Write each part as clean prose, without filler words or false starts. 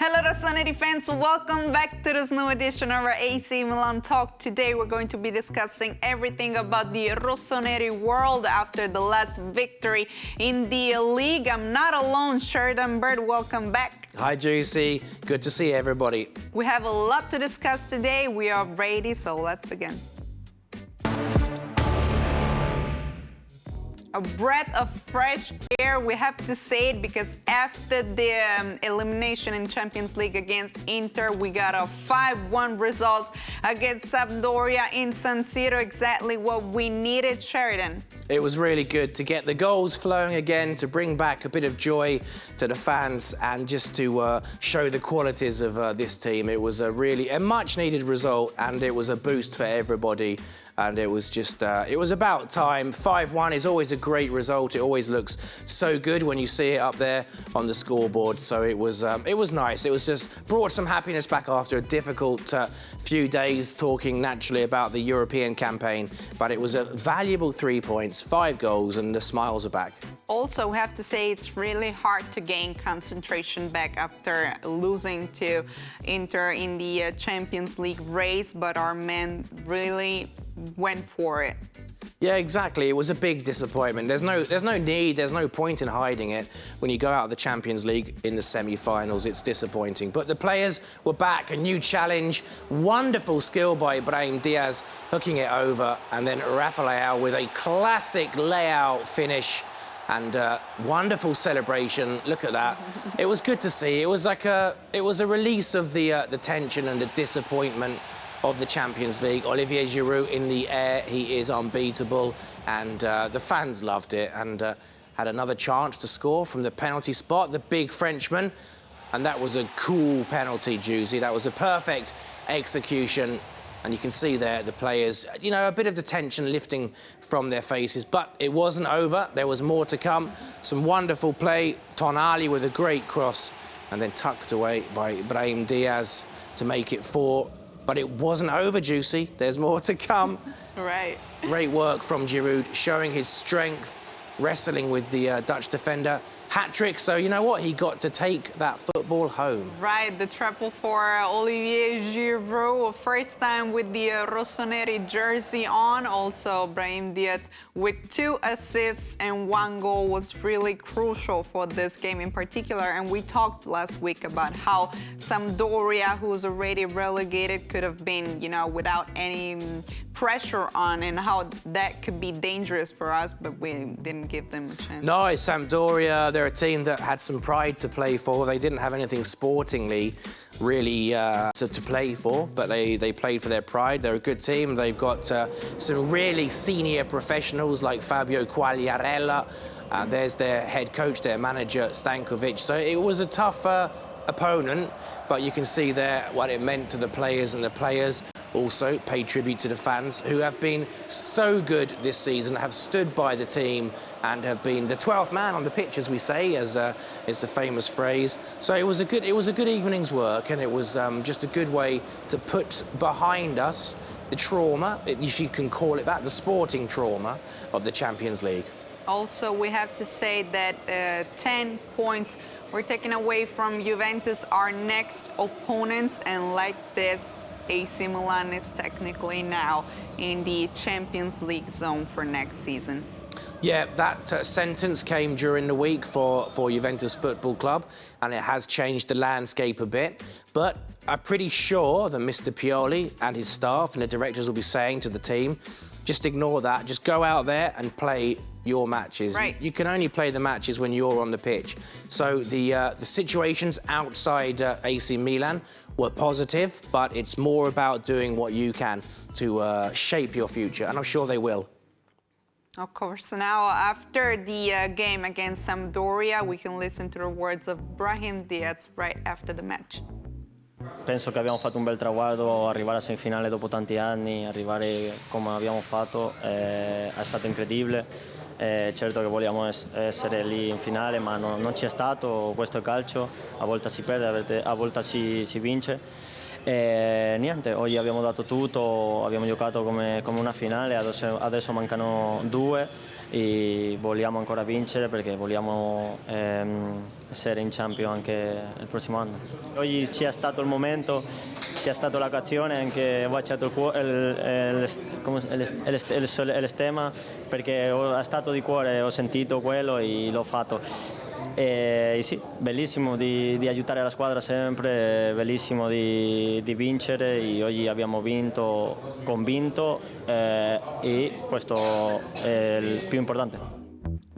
Hello Rossoneri fans, welcome back to this new edition of our AC Milan Talk. Today we're going to be discussing everything about the Rossoneri world after the last victory in the league. I'm not alone, Sheridan Bird, welcome back. Hi Juicy, good to see everybody. We have a lot to discuss today, we are ready, so let's begin. A breath of fresh air, we have to say it, because after the elimination in Champions League against Inter, we got a 5-1 result against Sampdoria in San Siro, exactly what we needed, Sheridan. It was really good to get the goals flowing again, to bring back a bit of joy to the fans and just to show the qualities of this team. It was a much needed result, and it was a boost for everybody. And it was just, it was about time. 5-1 is always a great result. It always looks so good when you see it up there on the scoreboard. So it was nice. It was just brought some happiness back after a difficult few days, talking naturally about the European campaign. But it was a valuable 3 points, 5 goals, and the smiles are back. Also, we have to say it's really hard to gain concentration back after losing to Inter in the Champions League race, but our men really went for it. Yeah, exactly. It was a big disappointment. There's no point in hiding it. When you go out of the Champions League in the semi-finals, it's disappointing. But the players were back, a new challenge, wonderful skill by Brahim Diaz, hooking it over, and then Rafael with a classic layout finish and wonderful celebration. Look at that. It was good to see. It was a release of the tension and the disappointment of the Champions League. Olivier Giroud in the air, he is unbeatable, and the fans loved it, and had another chance to score from the penalty spot, the big Frenchman, and that was a cool penalty, Juicy. That was a perfect execution, and you can see there the players, you know, a bit of the tension lifting from their faces, but it wasn't over. There was more to come. Some wonderful play, Tonali with a great cross, and then tucked away by Brahim Diaz to make it 4. But it wasn't over, Juicy. There's more to come. Right. Great work from Giroud, showing his strength, wrestling with the Dutch defender. Hat-trick, so you know what? He got to take that football home. Right, the triple for Olivier Giroud, first time with the Rossoneri jersey on. Also, Brahim Diaz with 2 assists and 1 goal was really crucial for this game in particular. And we talked last week about how Sampdoria, who was already relegated, could have been, you know, without any pressure on, and how that could be dangerous for us, but we didn't give them a chance. No, Sampdoria, they're a team that had some pride to play for. They didn't have anything sportingly really to play for, but they played for their pride. They're a good team. They've got some really senior professionals like Fabio Quagliarella. There's their head coach, their manager, Stankovic. So it was a tough opponent, but you can see there what it meant to the players, and the players also paid tribute to the fans, who have been so good this season, have stood by the team, and have been the 12th man on the pitch, as we say, as is the famous phrase. So it was a good evening's work, and it was just a good way to put behind us the trauma, if you can call it that, the sporting trauma of the Champions League. Also, we have to say that 10 points were taken away from Juventus, our next opponents, and like this, AC Milan is technically now in the Champions League zone for next season. Yeah, that sentence came during the week for Juventus Football Club, and it has changed the landscape a bit. But I'm pretty sure that Mr. Pioli and his staff and the directors will be saying to the team, just ignore that, just go out there and play your matches. Right. You can only play the matches when you're on the pitch. So the situations outside AC Milan were positive, but it's more about doing what you can to shape your future, and I'm sure they will. Of course. Now, after the game against Sampdoria, we can listen to the words of Brahim Diaz right after the match. Penso che abbiamo fatto un bel traguardo, arrivare a semifinale dopo tanti anni, arrivare come abbiamo fatto è stato incredibile. Certo che vogliamo essere lì in finale, ma non ci è stato. Questo è calcio, a volte si perde, a volte si vince. Niente, oggi abbiamo dato tutto, abbiamo giocato come una finale, adesso mancano 2 e vogliamo ancora vincere perché vogliamo essere in Champions anche il prossimo anno. Oggi ci è stato il momento, ci è stata l'occasione, anche ho baciato il stemma perché è stato di cuore, ho sentito quello e l'ho fatto. E sì, bellissimo di aiutare la squadra sempre, bellissimo di vincere e oggi abbiamo vinto convinto e questo è il più importante.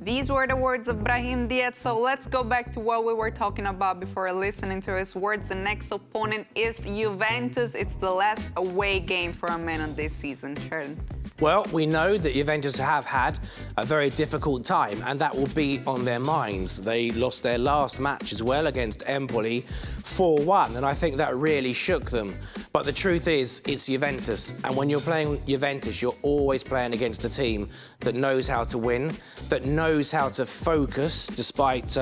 These were the words of Brahim Diaz. So let's go back to what we were talking about before listening to his words. The next opponent is Juventus. It's the last away game for a man on this season. Sheridan. Well, we know that Juventus have had a very difficult time, and that will be on their minds. They lost their last match as well against Empoli 4-1, and I think that really shook them. But the truth is, it's Juventus, and when you're playing Juventus, you're always playing against a team that knows how to win, that knows how to focus despite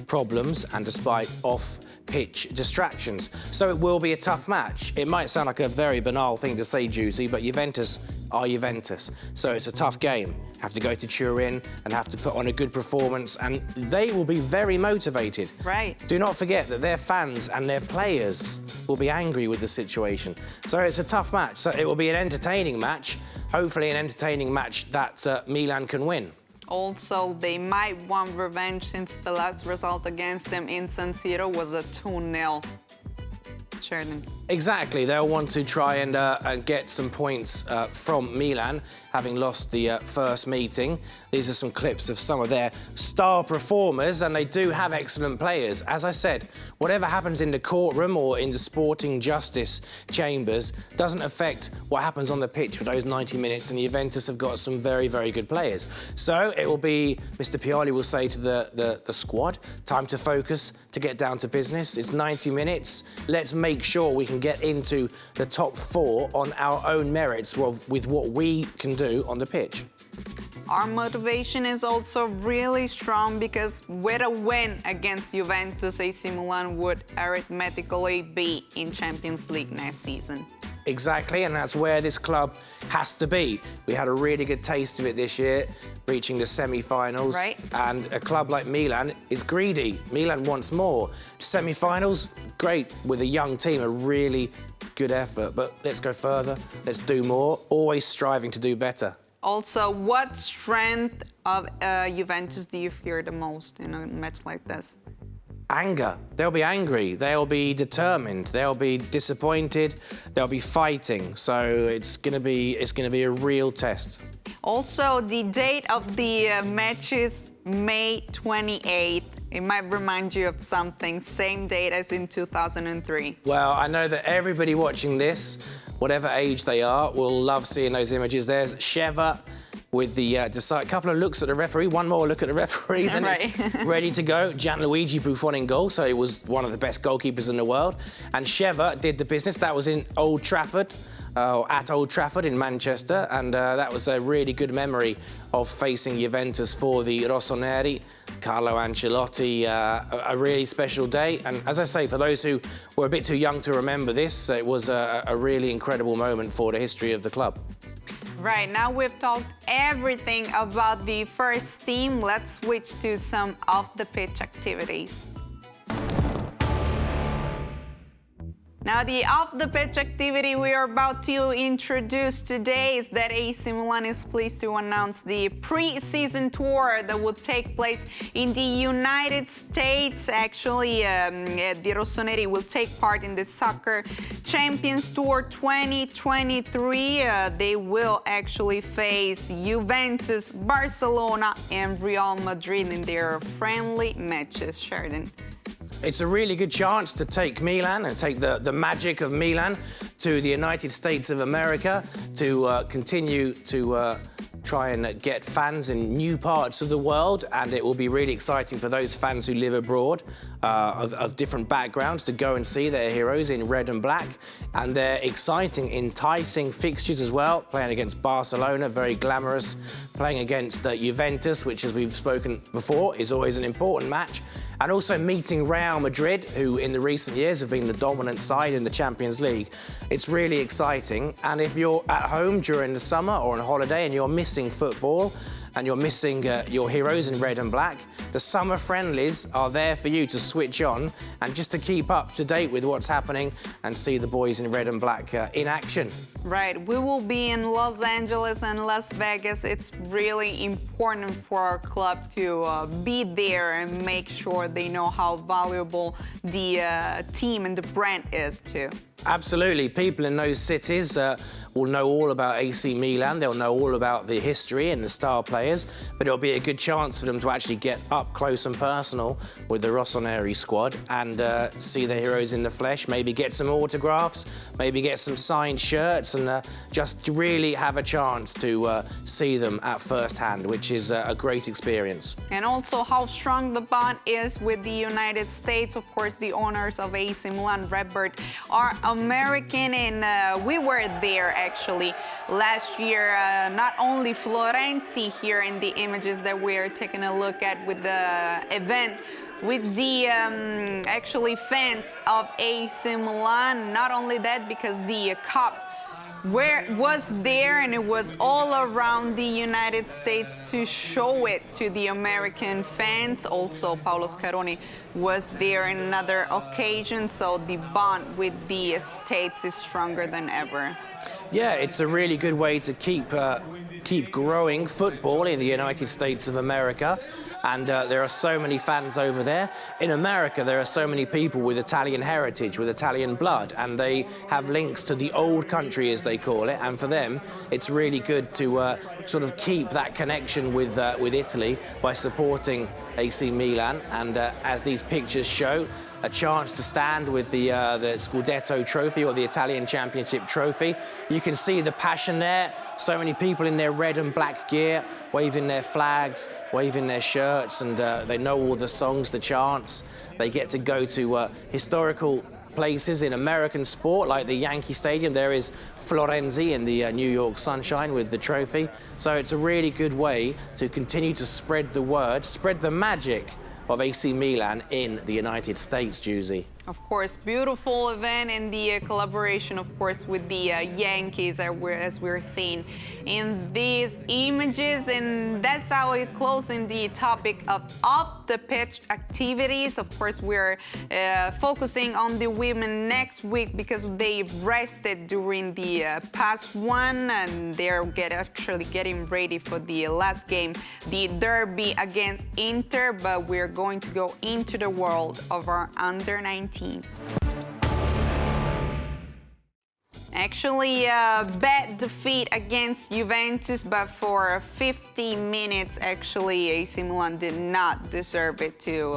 problems and despite off-pitch distractions. So it will be a tough match. It might sound like a very banal thing to say, Juicy, but Juventus are Juventus. So it's a tough game. Have to go to Turin and have to put on a good performance, and they will be very motivated. Right. Do not forget that their fans and their players will be angry with the situation. So it's a tough match. So it will be an entertaining match, hopefully an entertaining match that Milan can win. Also, they might want revenge since the last result against them in San Siro was a 2-0. Sheridan. Exactly, they'll want to try and get some points from Milan, having lost the first meeting. These are some clips of some of their star performers, and they do have excellent players. As I said, whatever happens in the courtroom or in the sporting justice chambers doesn't affect what happens on the pitch for those 90 minutes, and Juventus have got some very, very good players. So it will be, Mr. Pioli will say to the squad, time to focus, to get down to business. It's 90 minutes. Let's make sure we can get into the top 4 on our own merits with what we can do on the pitch. Our motivation is also really strong because with a win against Juventus, AC Milan would arithmetically be in Champions League next season. Exactly, and that's where this club has to be. We had a really good taste of it this year, reaching the semi-finals. Right. And a club like Milan is greedy. Milan wants more. Semi-finals, great, with a young team, a really good effort. But let's go further, let's do more, always striving to do better. Also, what strength of Juventus do you fear the most in a match like this? Anger. They'll be angry. They'll be determined. They'll be disappointed. They'll be fighting. So it's gonna be a real test. Also, the date of the match is May 28th. It might remind you of something. Same date as in 2003. Well, I know that everybody watching this, whatever age they are, will love seeing those images. There's Sheva with the couple of looks at the referee, one more look at the referee, then right. It's ready to go. Gianluigi Buffon in goal, so he was one of the best goalkeepers in the world. And Sheva did the business. That was in Old Trafford, at Old Trafford in Manchester, and that was a really good memory of facing Juventus for the Rossoneri. Carlo Ancelotti, a really special day. And as I say, for those who were a bit too young to remember this, it was a really incredible moment for the history of the club. Right, now we've talked everything about the first team. Let's switch to some off-the-pitch activities. Now, the off-the-pitch activity we are about to introduce today is that AC Milan is pleased to announce the pre-season tour that will take place in the United States. Actually, the Rossoneri will take part in the Soccer Champions Tour 2023. They will actually face Juventus, Barcelona, and Real Madrid in their friendly matches. Sheridan. It's a really good chance to take Milan and take the magic of Milan to the United States of America, to continue to try and get fans in new parts of the world, and it will be really exciting for those fans who live abroad of different backgrounds to go and see their heroes in red and black. And they're exciting, enticing fixtures as well, playing against Barcelona, very glamorous, playing against Juventus, which, as we've spoken before, is always an important match, and also meeting Real Madrid, who in the recent years have been the dominant side in the Champions League. It's really exciting, and if you're at home during the summer or on holiday and you're missing football, and you're missing your heroes in red and black, the summer friendlies are there for you to switch on and just to keep up to date with what's happening and see the boys in red and black in action. Right, we will be in Los Angeles and Las Vegas. It's really important for our club to be there and make sure they know how valuable the team and the brand is too. Absolutely. People in those cities will know all about AC Milan. They'll know all about the history and the star players, but it'll be a good chance for them to actually get up close and personal with the Rossoneri squad and see their heroes in the flesh, maybe get some autographs, maybe get some signed shirts, and just really have a chance to see them at first hand, which is a great experience. And also how strong the bond is with the United States. Of course, the owners of AC Milan, Redbird, are American, and we were there actually last year. Not only Florenzi here in the images that we're taking a look at with the event, with the actually fans of AC Milan. Not only that, because the cup was there and it was all around the United States to show it to the American fans. Also, Paolo Scaroni was there in another occasion, so the bond with the States is stronger than ever. Yeah, it's a really good way to keep growing football in the United States of America. And there are so many fans over there. In America, there are so many people with Italian heritage, with Italian blood, and they have links to the old country, as they call it. And for them, it's really good to sort of keep that connection with Italy by supporting AC Milan. And as these pictures show, a chance to stand with the Scudetto trophy, or the Italian Championship trophy. You can see the passion there. So many people in their red and black gear, waving their flags, waving their shirts, and they know all the songs, the chants. They get to go to historical places in American sport, like the Yankee Stadium. There is Florenzi in the New York sunshine with the trophy. So it's a really good way to continue to spread the word, spread the magic of AC Milan in the United States, Juicy. Of course, beautiful event, and the collaboration, of course, with the Yankees, as we're seeing in these images. And that's how we close in the topic of off-the-pitch activities. Of course, we're focusing on the women next week because they rested during the past one, and they're actually getting ready for the last game, the derby against Inter. But we're going to go into the world of our under-19. Actually, bad defeat against Juventus, but for 50 minutes, actually, AC Milan did not deserve it to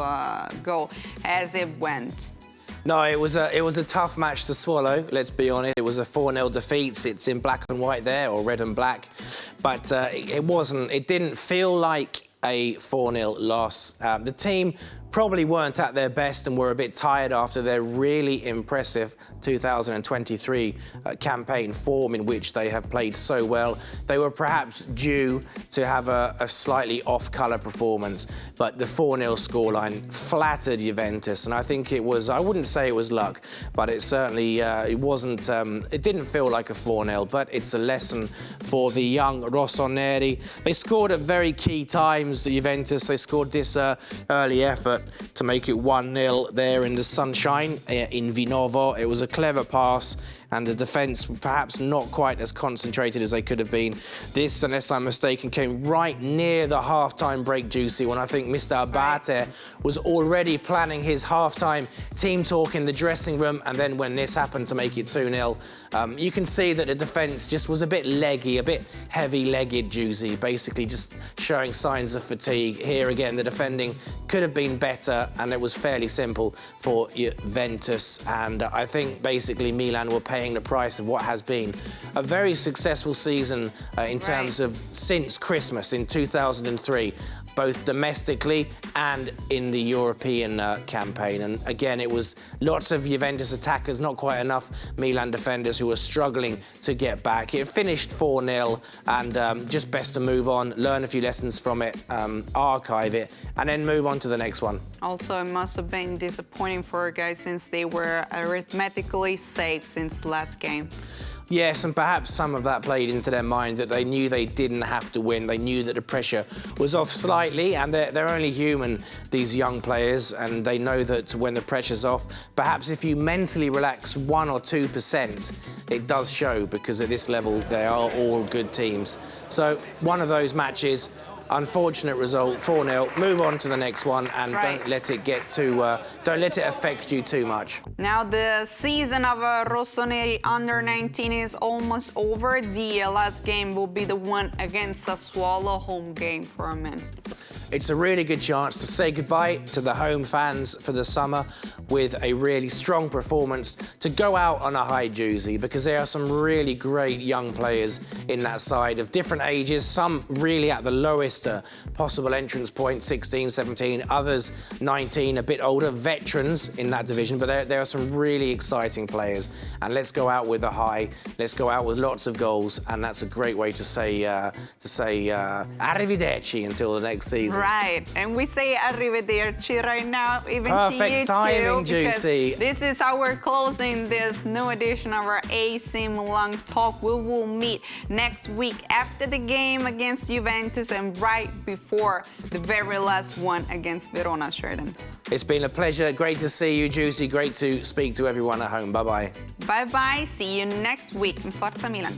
go as it went. No, it was a tough match to swallow, let's be honest. It was a 4-0 defeat. It's in black and white there, or red and black. But it didn't feel like a 4-0 loss. The team probably weren't at their best and were a bit tired after their really impressive 2023 campaign form, in which they have played so well. They were perhaps due to have a slightly off-colour performance, but the 4-0 scoreline flattered Juventus, and I think it was, I wouldn't say it was luck, but it certainly, it wasn't, it didn't feel like a 4-0, but it's a lesson for the young Rossoneri. They scored at very key times, Juventus. They scored this early effort to make it 1-0 there in the sunshine in Vinovo. It was a clever pass, and the defence perhaps not quite as concentrated as they could have been. This, unless I'm mistaken, came right near the half-time break, Juicy, when I think Mr. Abate was already planning his half-time team talk in the dressing room, and then when this happened to make it 2-0, you can see that the defence just was a bit leggy, a bit heavy-legged, Juicy, basically just showing signs of fatigue. Here again, the defending could have been better, and it was fairly simple for Juventus, and I think basically Milan were paying the price of what has been a very successful season in terms of since Christmas in 2003, both domestically and in the European campaign. And again, it was lots of Juventus attackers, not quite enough Milan defenders who were struggling to get back. It finished 4-0, and just best to move on, learn a few lessons from it, archive it, and then move on to the next one. Also, it must have been disappointing for our guys since they were arithmetically safe since last game. Yes, and perhaps some of that played into their mind that they knew they didn't have to win. They knew that the pressure was off slightly, and they're only human, these young players, and they know that when the pressure's off, perhaps if you mentally relax 1 or 2%, it does show, because at this level, they are all good teams. So one of those matches, unfortunate result, 4-0. Move on to the next one, and don't let it don't let it affect you too much. Now the season of Rossoneri under 19 is almost over. The last game will be the one against Sassuolo, home game for men. It's a really good chance to say goodbye to the home fans for the summer with a really strong performance, to go out on a high, Juicy, because there are some really great young players in that side of different ages, some really at the lowest possible entrance point, 16, 17, others 19, a bit older, veterans in that division, but there are some really exciting players. And let's go out with a high, let's go out with lots of goals, and that's a great way to say arrivederci until the next season. Right, and we say arrivederci right now, even Perfect to you timing, too, because Juicy. this is how we're closing this new edition of our AC Milan Talk. We will meet next week after the game against Juventus and right before the very last one against Verona, Sheridan. It's been a pleasure. Great to see you, Juicy. Great to speak to everyone at home. Bye-bye. Bye-bye. See you next week in Forza Milan.